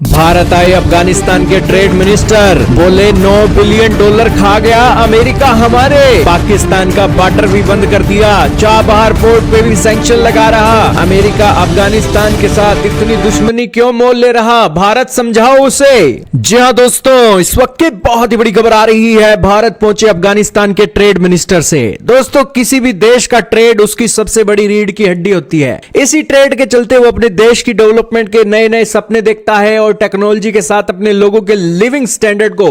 भारत आए अफगानिस्तान के trade minister, बोले 9 बिलियन डॉलर खा गया अमेरिका हमारे। पाकिस्तान का बॉर्डर भी बंद कर दिया, चाबहार पोर्ट पे भी सैंक्शन लगा रहा। अमेरिका अफगानिस्तान के साथ इतनी दुश्मनी क्यों मोल ले रहा, भारत समझाओ उसे। जी हाँ दोस्तों, इस वक्त की बहुत ही बड़ी खबर आ रही है। भारत पहुंचे अफगानिस्तान के ट्रेड मिनिस्टर से। दोस्तों, किसी भी देश का ट्रेड उसकी सबसे बड़ी रीढ़ की हड्डी होती है। इसी ट्रेड के चलते वो अपने देश की डेवलपमेंट के नए नए सपने देखता है और टेक्नोलॉजी के साथ अपने लोगों के लिविंग स्टैंडर्ड को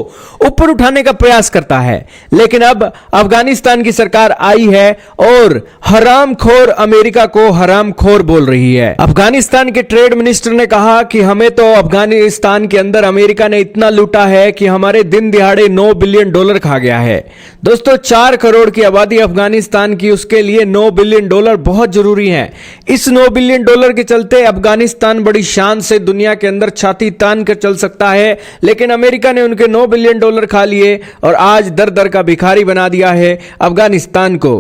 ऊपर उठाने का प्रयास करता है। लेकिन अब अफगानिस्तान की सरकार आई है और हरामखोर अमेरिका को हरामखोर बोल रही है। अफगानिस्तान के ट्रेड मिनिस्टर ने कहा कि हमें तो अफगानिस्तान के अंदर अमेरिका ने इतना लूटा है कि हमारे दिन दिहाड़े 9 बिलियन डॉलर खा गया है। दोस्तों, 4 करोड़ की आबादी अफगानिस्तान की, उसके लिए 9 बिलियन डॉलर बहुत जरूरी है। इस 9 बिलियन डॉलर के चलते अफगानिस्तान बड़ी शान से दुनिया के अंदर छाती तान कर चल सकता है, लेकिन अमेरिका ने उनके 9 बिलियन डॉलर खा लिए और आज दर दर का भिखारी बना दिया है अफगानिस्तान को।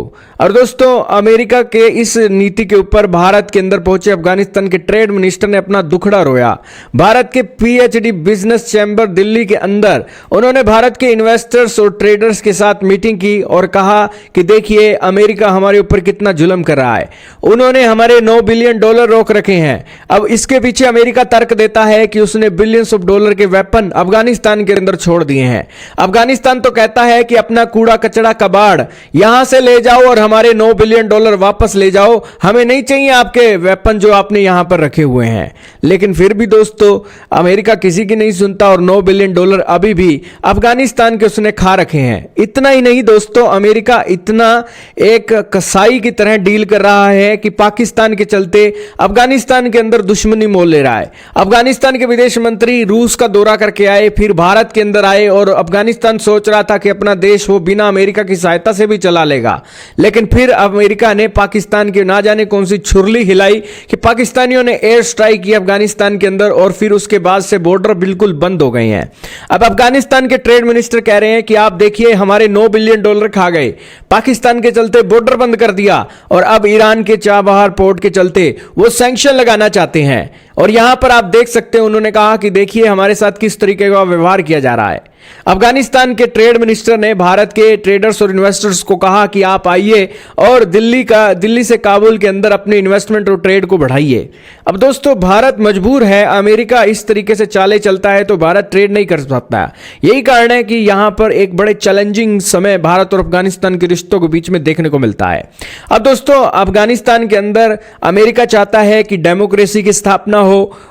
और दोस्तों, अमेरिका के इस नीति के ऊपर भारत के अंदर पहुंचे अफगानिस्तान के ट्रेड मिनिस्टर ने अपना दुखड़ा रोया। भारत के पीएचडी बिजनेस चैंबर दिल्ली के अंदर उन्होंने भारत के इन्वेस्टर्स और ट्रेडर्स के साथ मीटिंग की और कहा कि देखिए अमेरिका हमारे ऊपर कितना जुल्म कर रहा है। उन्होंने हमारे 9 बिलियन डॉलर रोक रखे हैं। अब इसके पीछे अमेरिका तर्क देता है कि उसने बिलियंस ऑफ डॉलर के वेपन अफगानिस्तान के अंदर छोड़ दिए हैं। अफगानिस्तान तो कहता है कि अपना कूड़ा कचरा कबाड़ यहां से ले जाओ और हमारे 9 बिलियन डॉलर वापस ले जाओ, हमें नहीं चाहिए आपके वेपन जो आपने यहां पर रखे हुए हैं। लेकिन फिर भी दोस्तों, अमेरिका किसी की नहीं सुनता और 9 बिलियन डॉलर अभी भी अफगानिस्तान के उसने खा रखे हैं। इतना ही नहीं दोस्तों, अमेरिका इतना एक कसाई की तरह डील कर रहा है कि पाकिस्तान के चलते अफगानिस्तान के अंदर दुश्मनी मोल ले रहा है। अफगानिस्तान के विदेश मंत्री रूस का दौरा करके आए, फिर भारत के अंदर आए और अफगानिस्तान सोच रहा था कि अपना देश वो बिना अमेरिका की सहायता से भी चला लेगा। लेकिन फिर अमेरिका ने पाकिस्तान की ना जाने कौन सी छुरली हिलाई कि पाकिस्तानियों ने एयर स्ट्राइक की अफगानिस्तान के अंदर और फिर उसके बाद से बॉर्डर बिल्कुल बंद हो गए हैं। अब अफगानिस्तान के ट्रेड मिनिस्टर कह रहे हैं कि आप देखिए हमारे 9 बिलियन डॉलर खा गए, पाकिस्तान के चलते बॉर्डर बंद कर दिया और अब ईरान के चाबहार पोर्ट के चलते वो सैंक्शन लगाना चाहते हैं। और यहां पर आप देख सकते हैं, उन्होंने कहा कि देखिए हमारे साथ किस तरीके का व्यवहार किया जा रहा है। अफगानिस्तान के ट्रेड मिनिस्टर ने भारत के ट्रेडर्स और इन्वेस्टर्स को कहा कि आप आइए और दिल्ली से काबुल के अंदर अपने इन्वेस्टमेंट और ट्रेड को बढ़ाइए। अब दोस्तों, भारत मजबूर है, अमेरिका इस तरीके से चाले चलता है तो भारत ट्रेड नहीं कर सकता। यही कारण है कि यहां पर एक बड़े चैलेंजिंग समय भारत और अफगानिस्तान के रिश्तों के बीच में देखने को मिलता है। अब दोस्तों, अफगानिस्तान के अंदर अमेरिका चाहता है कि डेमोक्रेसी की स्थापना हो,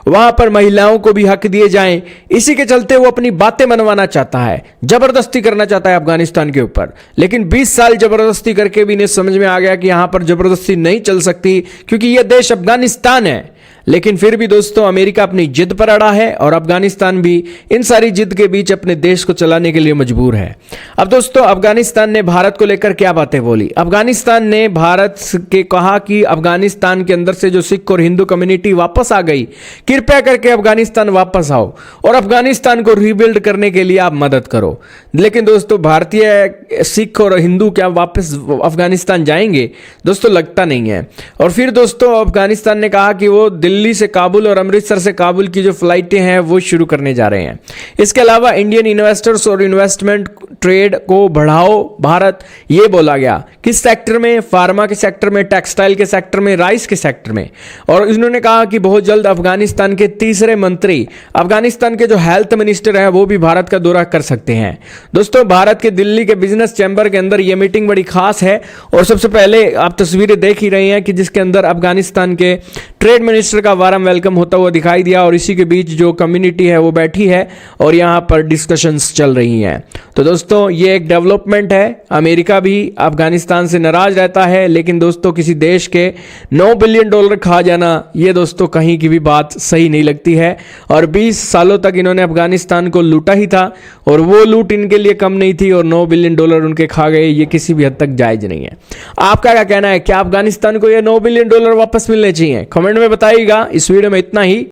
वहां पर महिलाओं को भी हक दिए जाएं। इसी के चलते वो अपनी बातें मनवाना चाहता है, जबरदस्ती करना चाहता है अफगानिस्तान के ऊपर। लेकिन 20 साल जबरदस्ती करके भी इन्हें समझ में आ गया कि यहां पर जबरदस्ती नहीं चल सकती, क्योंकि यह देश अफगानिस्तान है। लेकिन फिर भी दोस्तों, अमेरिका अपनी जिद पर अड़ा है और अफगानिस्तान भी इन सारी जिद के बीच अपने देश को चलाने के लिए मजबूर है। अब दोस्तों, अफगानिस्तान ने भारत को लेकर क्या बातें बोली। अफगानिस्तान ने भारत के कहा कि अफगानिस्तान के अंदर से जो सिख और हिंदू कम्युनिटी वापस आ गई, कृपया करके अफगानिस्तान वापस आओ और अफगानिस्तान को रीबिल्ड करने के लिए आप मदद करो। लेकिन दोस्तों, भारतीय सिख और हिंदू क्या वापस अफगानिस्तान जाएंगे? दोस्तों, लगता नहीं है। और फिर दोस्तों, अफगानिस्तान ने कहा कि वो दिल्ली से काबुल और अमृतसर से काबुल की जो फ्लाइटें हैं वो शुरू करने जा रहे हैं। इसके अलावा इंडियन इन्वेस्टर्स और इन्वेस्टमेंट ट्रेड को बढ़ाओ भारत, ये बोला गया। किस सेक्टर में? फार्मा के सेक्टर में, टेक्सटाइल के सेक्टर में, राइस के सेक्टर में। और इन्होंने कहा कि बहुत जल्द अफगानिस्तान के तीसरे मंत्री, अफगानिस्तान के जो हेल्थ मिनिस्टर हैं, वो भी भारत का दौरा कर सकते हैं। दोस्तों, भारत के दिल्ली के बिजनेस चैंबर के अंदर यह मीटिंग बड़ी खास है और सबसे पहले आप तस्वीरें देख ही रहे हैं कि जिसके अंदर अफगानिस्तान के ट्रेड मिनिस्टर का वारम वेलकम होता हुआ दिखाई दिया और इसी के बीच जो कम्युनिटी है वो बैठी है और यहां पर डिस्कशंस चल रही हैं। तो दोस्तों, ये एक डेवलपमेंट है। अमेरिका भी अफगानिस्तान से नाराज रहता है, लेकिन दोस्तों, किसी देश के 9 बिलियन डॉलर खा जाना, ये दोस्तों कहीं की भी बात सही नहीं लगती है। और 20 सालों तक इन्होंने अफगानिस्तान को लूटा ही था और वो लूट इनके लिए कम नहीं थी और 9 बिलियन डॉलर उनके खा गए, ये किसी भी हद तक जायज नहीं है। आपका क्या कहना है? क्या अफगानिस्तान को ये 9 बिलियन डॉलर वापस मिलने चाहिए? कमेंट में बताइएगा। इस वीडियो में इतना ही।